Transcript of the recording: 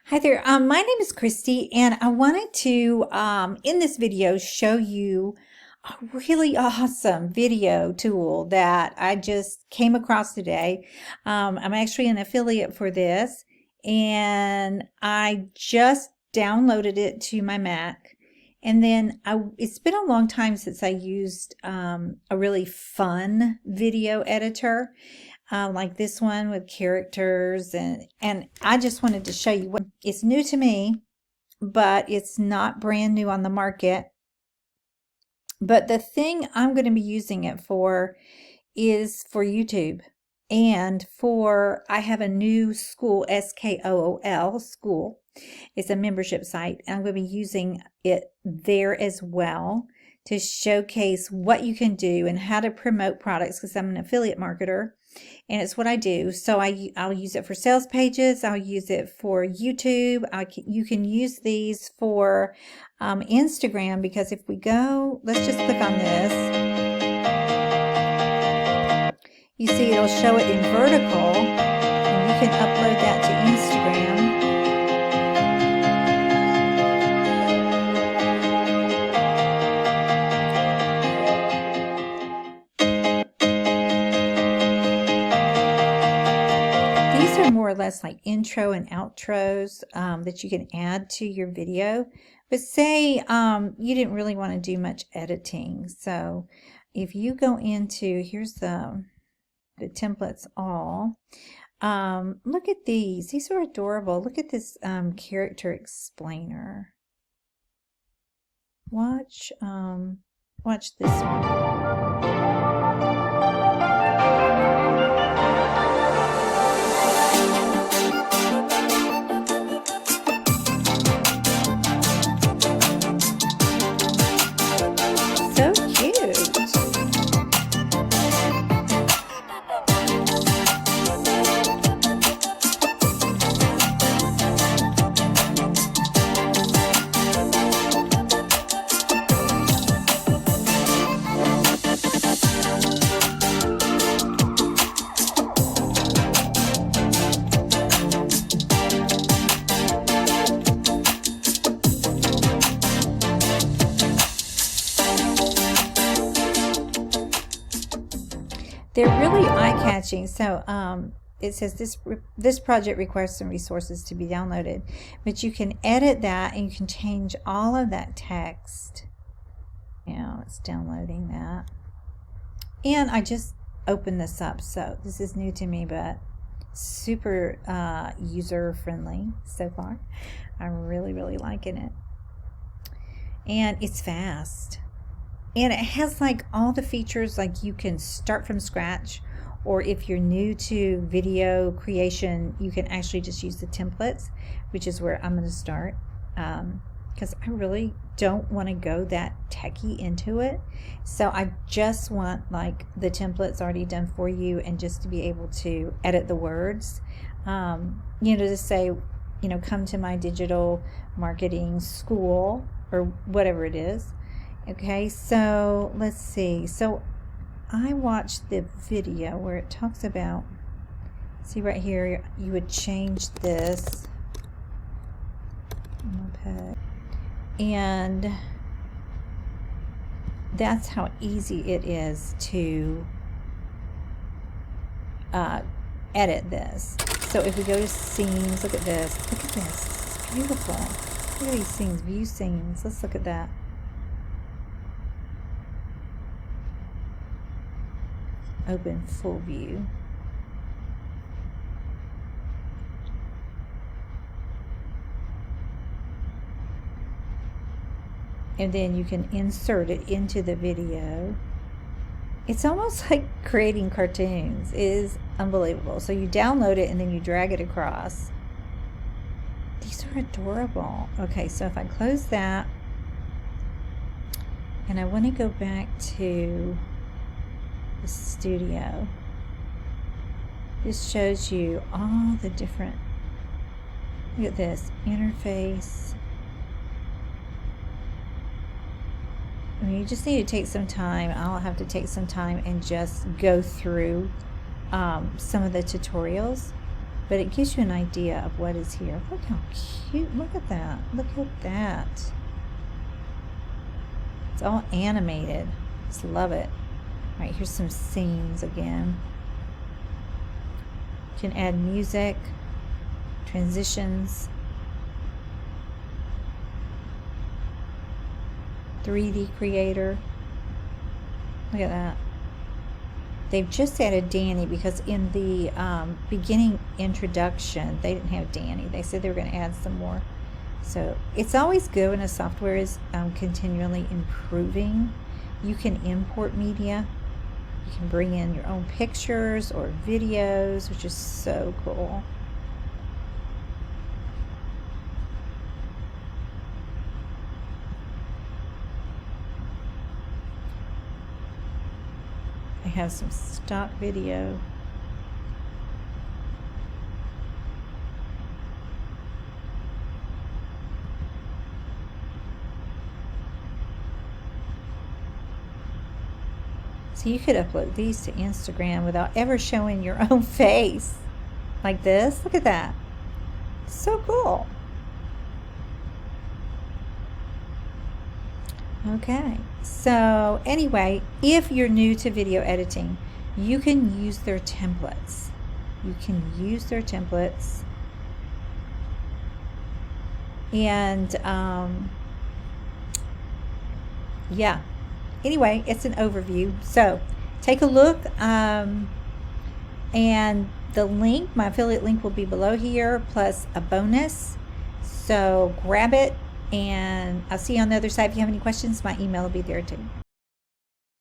Hi there, my name is Christy, and I wanted to, in this video, show you a really awesome video tool that I just came across today. I'm actually an affiliate for this, and I just downloaded it to my Mac. And then it's been a long time since I used a really fun video editor. Like this one with characters, and I just wanted to show you what it's new to me, but it's not brand new on the market. But the thing I'm going to be using it for is for YouTube, and I have a new school, SKOOL school. It's a membership site, and I'm going to be using it there as well to showcase what you can do and how to promote products, because I'm an affiliate marketer and it's what I do. So I'll use it for sales pages. I'll use it for YouTube. You can use these for Instagram, because if we go, let's just click on this. You see it'll show it in vertical, and you can upload that to Instagram. More or less like intro and outros that you can add to your video. But say you didn't really want to do much editing, so if you go into, here's the templates all, look at these are adorable. Look at this character explainer. Watch this one. They're really eye-catching. So it says this project requires some resources to be downloaded, but you can edit that and you can change all of that text. Now it's downloading that, and I just opened this up, so this is new to me, but super user-friendly so far. I'm really liking it, and it's fast. And it has like all the features, like you can start from scratch, or if you're new to video creation, you can actually just use the templates, which is where I'm going to start, because I really don't want to go that techie into it. So I just want like the templates already done for you, and just to be able to edit the words, to say, come to my digital marketing school, or whatever it is. Okay, so let's see. So I watched the video where it talks about, see right here, you would change this. Okay. And that's how easy it is to edit this. So if we go to scenes, look at this. Look at this. It's beautiful. Look at these scenes, view scenes. Let's look at that. Open full view. And then you can insert it into the video. It's almost like creating cartoons. It is unbelievable. So you download it and then you drag it across. These are adorable. Okay, so if I close that and I want to go back to the studio, this shows you all the different, look at this interface. I mean, you just need to take some time. I'll have to take some time and just go through some of the tutorials. but it gives you an idea of what is here. Look how cute. Look at that. Look at that. It's all animated. Just love it. All right, here's some scenes again. You can add music, transitions, 3D creator. Look at that. They've just added Danny because in the beginning introduction, they didn't have Danny. They said they were going to add some more. So it's always good when a software is continually improving. You can import media. You can bring in your own pictures or videos, which is so cool. I have some stock video. So you could upload these to Instagram without ever showing your own face. Like this. Look at that. So cool. Okay, so anyway, if you're new to video editing, you can use their templates. You can use their templates. And yeah, anyway, it's an overview. So take a look, and the link, my affiliate link, will be below here, plus a bonus. So grab it. And I'll see you on the other side. If you have any questions, my email will be there too.